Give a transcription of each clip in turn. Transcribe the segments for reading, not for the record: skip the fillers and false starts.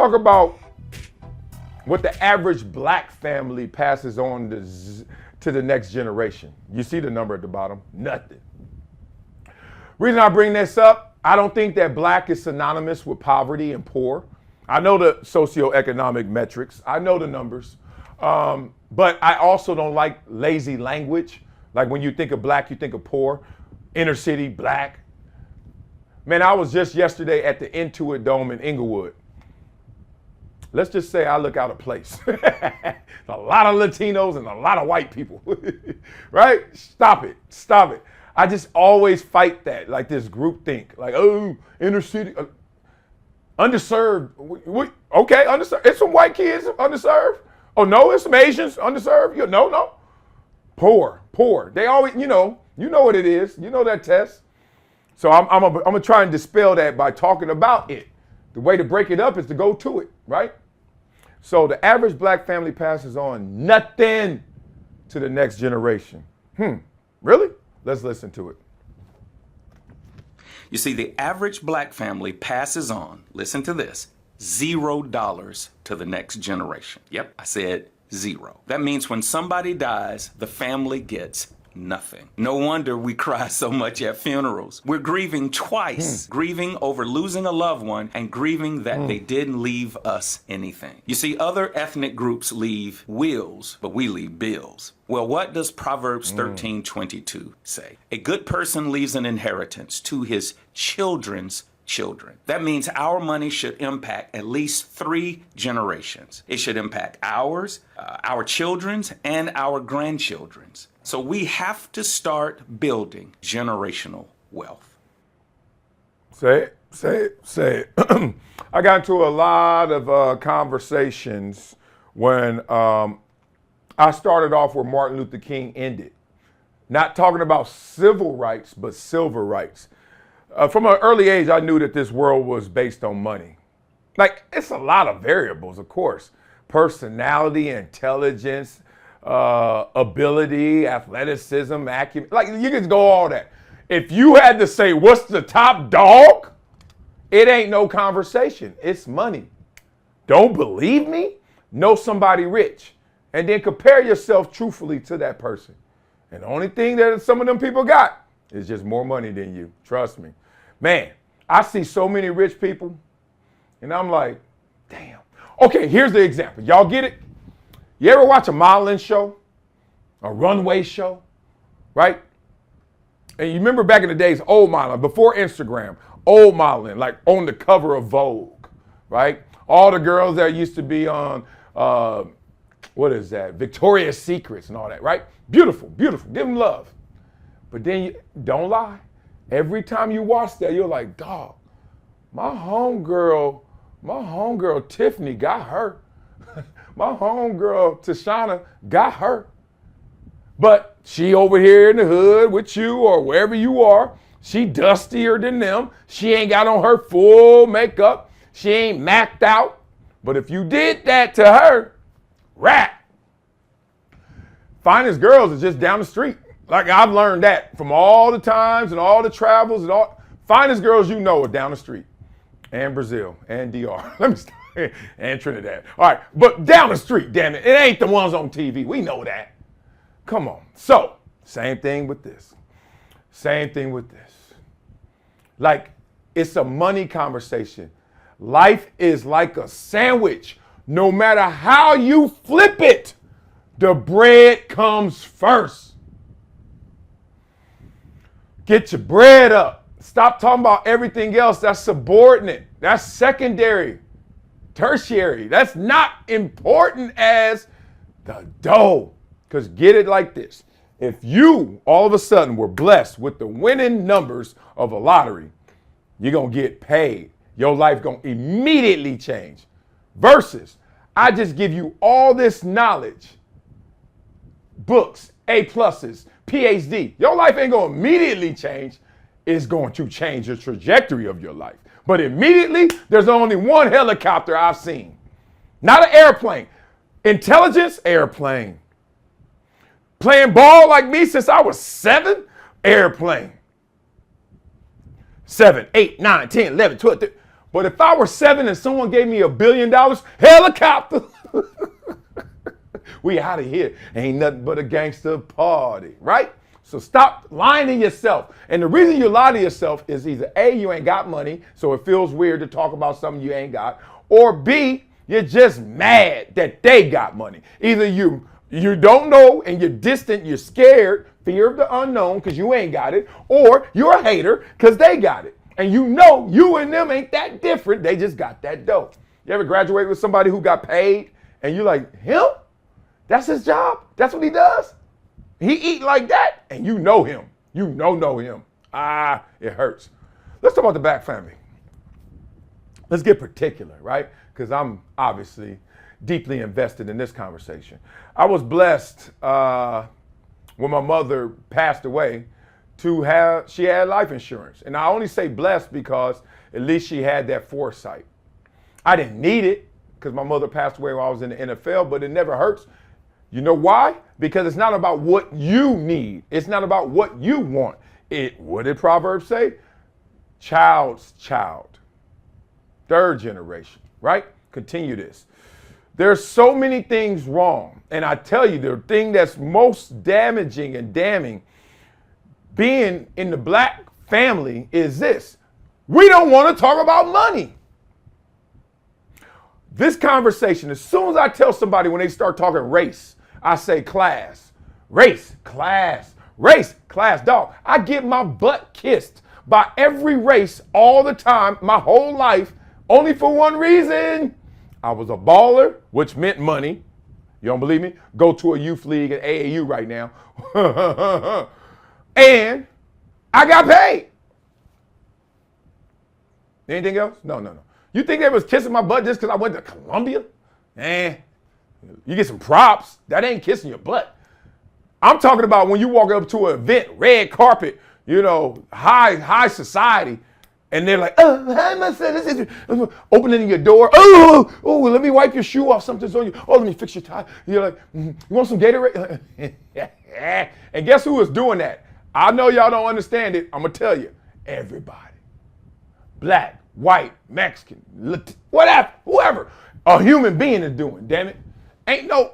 Talk about what the average black family passes on to the next generation. You see the number at the bottom? Nothing. Reason I bring this up, I don't think that black is synonymous with poverty and poor. I know the socioeconomic metrics. I know the numbers. But I also don't like lazy language. Like when you think of black, you think of poor. Inner city, black. Man, I was just yesterday at the N.S.U Dome in Inglewood. Let's just say I look out of place. A lot of Latinos and a lot of white people, right? Stop it, stop it. I just always fight that, like this group think, like, oh, inner city, underserved. Okay, underserved. It's some white kids underserved. Oh no, it's some Asians underserved. No. Poor. They always, you know what it is. You know that test. So I'm gonna try and dispel that by talking about it. The way to break it up is to go to it, right? So the average black family passes on nothing to the next generation. Really? Let's listen to it. You see, the average black family passes on, listen to this, $0 to the next generation. Yep, I said 0. That means when somebody dies, the family gets nothing. No wonder we cry so much at funerals. We're grieving twice, grieving over losing a loved one and grieving that they didn't leave us anything. You see, other ethnic groups leave wills, but we leave bills. Well, what does Proverbs 13:22 say? A good person leaves an inheritance to his children's children. That means our money should impact at least 3 generations. It should impact ours, our children's, and our grandchildren's. So we have to start building generational wealth. Say it. I got into a lot of conversations when I started off where Martin Luther King ended. Not talking about civil rights, but civil rights. From an early age, I knew that this world was based on money. Like, it's a lot of variables, of course. Personality, intelligence, ability, athleticism, acumen. Like, you can go all that. If you had to say, what's the top dog? It ain't no conversation. It's money. Don't believe me? Know somebody rich. And then compare yourself truthfully to that person. And the only thing that some of them people got is just more money than you. Trust me. Man, I see so many rich people, and I'm like, damn. Okay, here's the example. Y'all get it? You ever watch a modeling show? A runway show? Right? And you remember back in the days, old modeling, before Instagram, old modeling, like on the cover of Vogue, right? All the girls that used to be on, what is that? Victoria's Secrets and all that, right? Beautiful, beautiful. Give them love. But then, don't lie. Every time you watch that, you're like, dog, my homegirl Tiffany got her. My homegirl Tashana got her. But she over here in the hood with you or wherever you are, she dustier than them. She ain't got on her full makeup. She ain't macked out. But if you did that to her, rat. Finest girls is just down the street. Like, I've learned that from all the times and all the travels and all. Finest girls you know are down the street. And Brazil and DR. Let me start. And Trinidad. All right, but down the street, damn it. It ain't the ones on TV. We know that. Come on. So, same thing with this. Same thing with this. Like, it's a money conversation. Life is like a sandwich. No matter how you flip it, the bread comes first. Get your bread up. Stop talking about everything else. That's subordinate. That's secondary, tertiary. That's not important as the dough. Because get it like this. If you all of a sudden were blessed with the winning numbers of a lottery, you're going to get paid. Your life going to immediately change. Versus, I just give you all this knowledge, books, A+, PhD. Your life ain't going to immediately change. It's going to change the trajectory of your life. But immediately, there's only one helicopter I've seen. Not an airplane. Intelligence, airplane. Playing ball like me since I was 7, airplane. 7, 8, 9, 10, 11, 12, 13. But if I were 7 and someone gave me $1 billion, helicopter, we out of here. Ain't nothing but a gangster party, right? So stop lying to yourself. And the reason you lie to yourself is either A, you ain't got money, so it feels weird to talk about something you ain't got, or B, you're just mad that they got money. Either you don't know and you're distant, you're scared, fear of the unknown because you ain't got it, or you're a hater because they got it. And you know you and them ain't that different. They just got that dough. You ever graduate with somebody who got paid and you like, him? That's his job? That's what he does? He eat like that? And you know him. You know him. It hurts. Let's talk about the Black family. Let's get particular, right? Because I'm obviously deeply invested in this conversation. I was blessed when my mother passed away she had life insurance. And I only say blessed because at least she had that foresight. I didn't need it because my mother passed away while I was in the NFL, but it never hurts. You know why? Because it's not about what you need. It's not about what you want. What did Proverbs say? Child's child. Third generation, right? Continue this. There's so many things wrong. And I tell you, the thing that's most damaging and damning being in the Black family is this. We don't want to talk about money. This conversation, as soon as I tell somebody when they start talking race, I say class, race, class, race, class, dog. I get my butt kissed by every race all the time, my whole life, only for one reason. I was a baller, which meant money. You don't believe me? Go to a youth league at AAU right now. And I got paid. Anything else? No. You think they was kissing my butt just because I went to Columbia? You get some props. That ain't kissing your butt. I'm talking about when you walk up to an event, red carpet, high society, and they're like, hi, my son, this is opening your door. Oh, let me wipe your shoe off. Something's on you. Oh, let me fix your tie. You're like, you want some Gatorade? And guess who is doing that? I know y'all don't understand it. I'm going to tell you. Everybody. Black, white, Mexican, whatever, whoever a human being is doing, damn it. Ain't no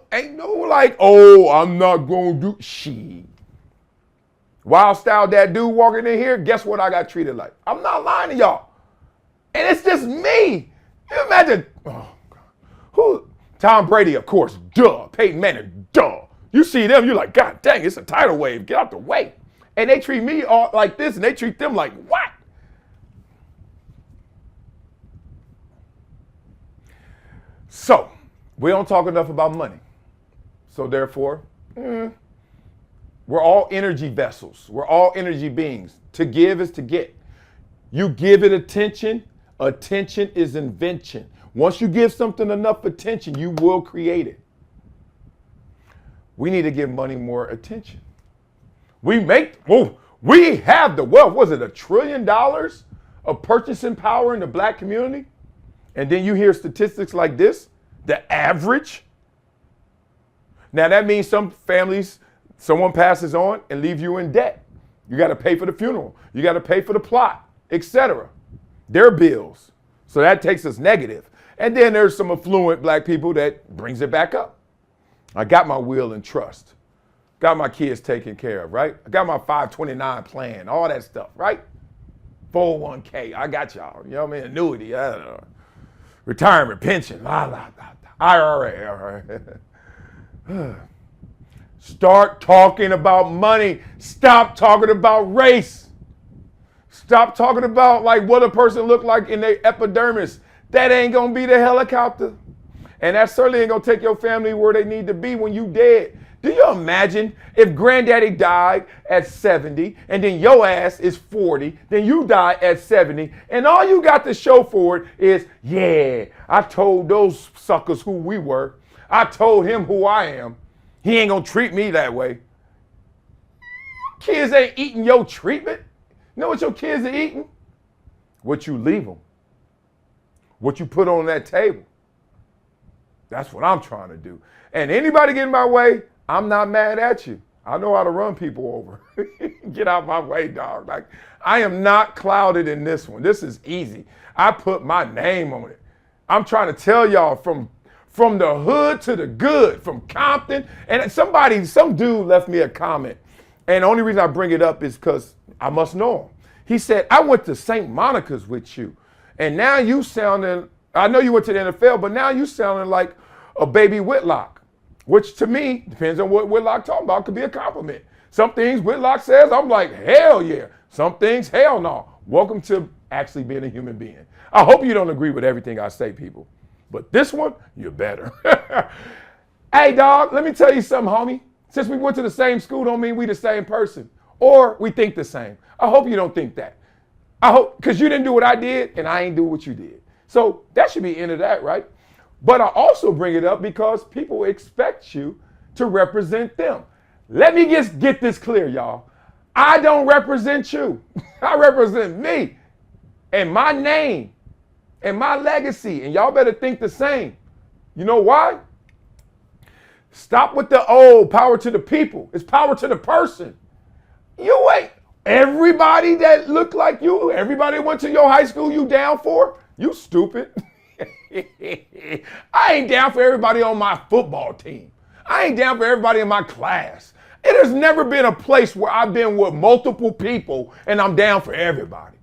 like, oh, I'm not going to do shit. Wild style that dude walking in here, guess what I got treated like? I'm not lying to y'all. And it's just me. You imagine, oh God. Who? Tom Brady, of course, duh. Peyton Manning, duh. You see them, you're like, God dang, it's a tidal wave. Get out the way. And they treat me all like this, and they treat them like what? So, we don't talk enough about money. So therefore, we're all energy vessels. We're all energy beings. To give is to get. You give it attention. Attention is invention. Once you give something enough attention, you will create it. We need to give money more attention. We have the wealth. Was it $1 trillion of purchasing power in the Black community? And then you hear statistics like this, the average. Now that means some families, someone passes on and leave you in debt. You got to pay for the funeral. You got to pay for the plot, etc. Their bills. So that takes us negative. And then there's some affluent Black people that brings it back up. I got my will and trust. Got my kids taken care of, right? I got my 529 plan, all that stuff, right? 401k, I got y'all. You know what I mean? Annuity, I don't know. Retirement, pension, IRA, all right. Start talking about money. Stop talking about race. Stop talking about like what a person look like in their epidermis. That ain't gonna be the helicopter. And that certainly ain't gonna take your family where they need to be when you dead. Do you imagine if granddaddy died at 70 and then your ass is 40, then you die at 70, and all you got to show for it is, yeah, I told those suckers who we were. I told him who I am. He ain't gonna treat me that way. Kids ain't eating your treatment. You know what your kids are eating? What you leave them. What you put on that table. That's what I'm trying to do. And anybody get in my way, I'm not mad at you. I know how to run people over. Get out my way, dog. Like, I am not clouded in this one. This is easy. I put my name on it. I'm trying to tell y'all from the hood to the good, from Compton. And some dude left me a comment. And the only reason I bring it up is because I must know him. He said, I went to St. Monica's with you. And now you sounding, I know you went to the NFL, but now you sounding like a baby Whitlock. Which to me, depends on what Whitlock talking about, could be a compliment. Some things Whitlock says, I'm like, hell yeah. Some things, hell no. Welcome to actually being a human being. I hope you don't agree with everything I say, people. But this one, you're better. Hey, dog, let me tell you something, homie. Since we went to the same school don't mean we the same person. Or we think the same. I hope you don't think that. I hope, because you didn't do what I did, and I ain't do what you did. So that should be the end of that, right? But I also bring it up because people expect you to represent them. Let me just get this clear, y'all. I don't represent you. I represent me and my name and my legacy. And y'all better think the same. You know why? Stop with the old power to the people. It's power to the person. You ain't everybody that looked like you, everybody that went to your high school you down for, you stupid. I ain't down for everybody on my football team. I ain't down for everybody in my class. It has never been a place where I've been with multiple people and I'm down for everybody.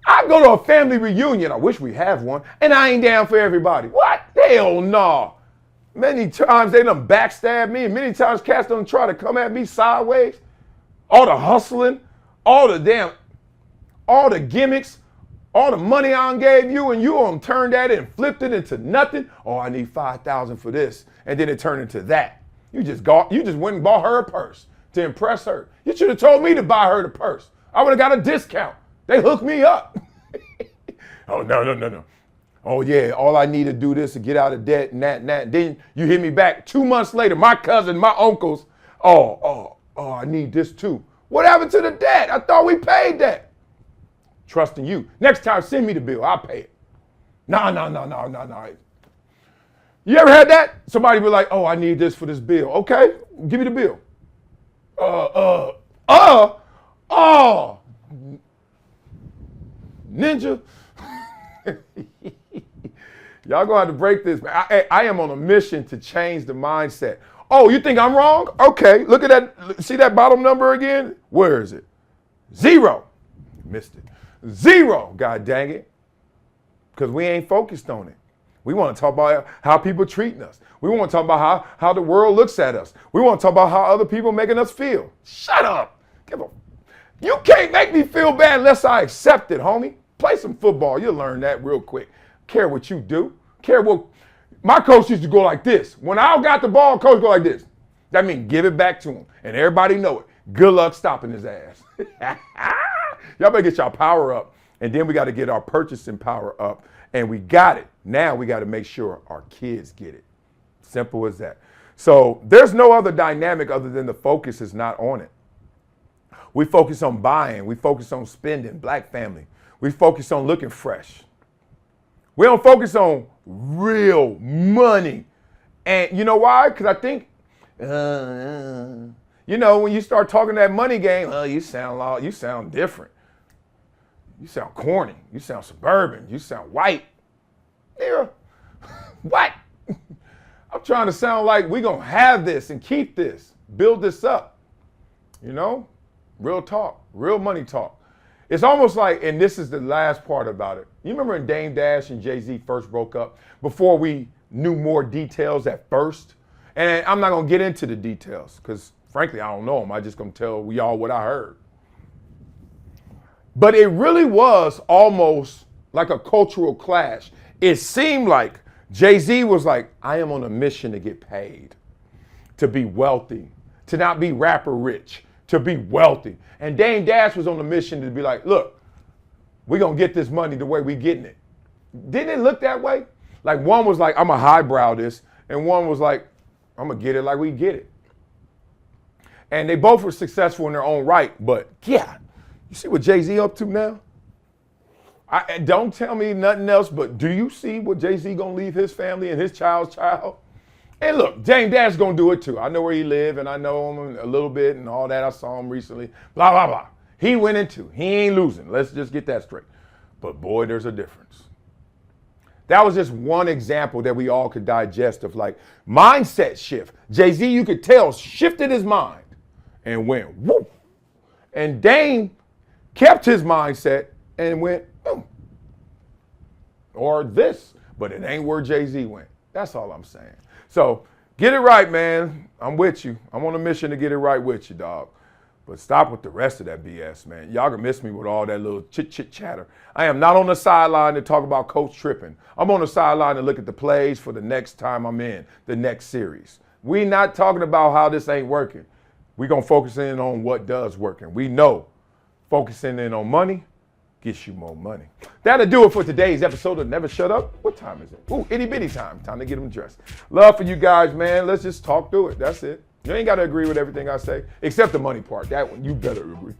I go to a family reunion, I wish we have one, and I ain't down for everybody. What? Hell no. Many times they done backstab me, and many times cats done try to come at me sideways. All the hustling, all the gimmicks, all the money I done gave you, and you done turned that and flipped it into nothing. Oh, I need $5,000 for this, and then it turned into that. You just went and bought her a purse to impress her. You should have told me to buy her the purse. I would have got a discount. They hooked me up. Oh, no. Oh, yeah, all I need to do this to get out of debt and that. Then you hit me back 2 months later. My cousin, my uncles, oh, I need this too. What happened to the debt? I thought we paid that. Trusting you. Next time, send me the bill. I'll pay it. No. You ever had that? Somebody be like, oh, I need this for this bill. Okay, give me the bill. Ninja. Y'all gonna have to break this. I am on a mission to change the mindset. Oh, you think I'm wrong? Okay, look at that. See that bottom number again? Where is it? 0. Missed it. 0, God dang it. Because we ain't focused on it. We want to talk about how people treating us. We want to talk about how the world looks at us. We want to talk about how other people making us feel. Shut up. You can't make me feel bad unless I accept it, homie. Play some football. You'll learn that real quick. Care what you do. Care what. My coach used to go like this. When I got the ball, coach go like this. That means give it back to him. And everybody know it. Good luck stopping his ass. Y'all better get y'all power up. And then we got to get our purchasing power up. And we got it. Now we got to make sure our kids get it. Simple as that. So there's no other dynamic other than the focus is not on it. We focus on buying. We focus on spending. Black family. We focus on looking fresh. We don't focus on real money. And you know why? Because I think, when you start talking that money game, you sound different. You sound corny. You sound suburban. You sound white. Yeah. What? I'm trying to sound like we're going to have this and keep this, build this up. Real talk, real money talk. It's almost like, and this is the last part about it. You remember when Dame Dash and Jay-Z first broke up, before we knew more details at first? And I'm not going to get into the details because, frankly, I don't know them. I'm just going to tell y'all what I heard. But it really was almost like a cultural clash. It seemed like Jay-Z was like, I am on a mission to get paid, to be wealthy, to not be rapper rich, to be wealthy. And Dame Dash was on a mission to be like, look, we're going to get this money the way we getting it. Didn't it look that way? Like one was like, I'm going to highbrow this. And one was like, I'm going to get it like we get it. And they both were successful in their own right. But yeah, you see what Jay-Z up to now? Don't tell me nothing else, but do you see what Jay-Z going to leave his family and his child's child? And look, Dame Dash gonna do it too. I know where he live and I know him a little bit and all that. I saw him recently. Blah, blah, blah. He winning too. He ain't losing. Let's just get that straight. But boy, there's a difference. That was just one example that we all could digest of like mindset shift. Jay-Z, you could tell, shifted his mind and went whoop. And Dame kept his mindset and went boom. Or this, but it ain't where Jay-Z went. That's all I'm saying. So get it right, man. I'm with you. I'm on a mission to get it right with you, dog. But stop with the rest of that BS, man. Y'all can miss me with all that little chit chatter. I am not on the sideline to talk about coach tripping. I'm on the sideline to look at the plays for the next time I'm in the next series. We not talking about how this ain't working. We gonna focus in on what does work. And we know focusing in on money gets you more money. That'll do it for today's episode of Never Shut Up. What time is it? Ooh, itty bitty time. Time to get them dressed. Love for you guys, man. Let's just talk through it. That's it. You ain't got to agree with everything I say, except the money part. That one, you better agree.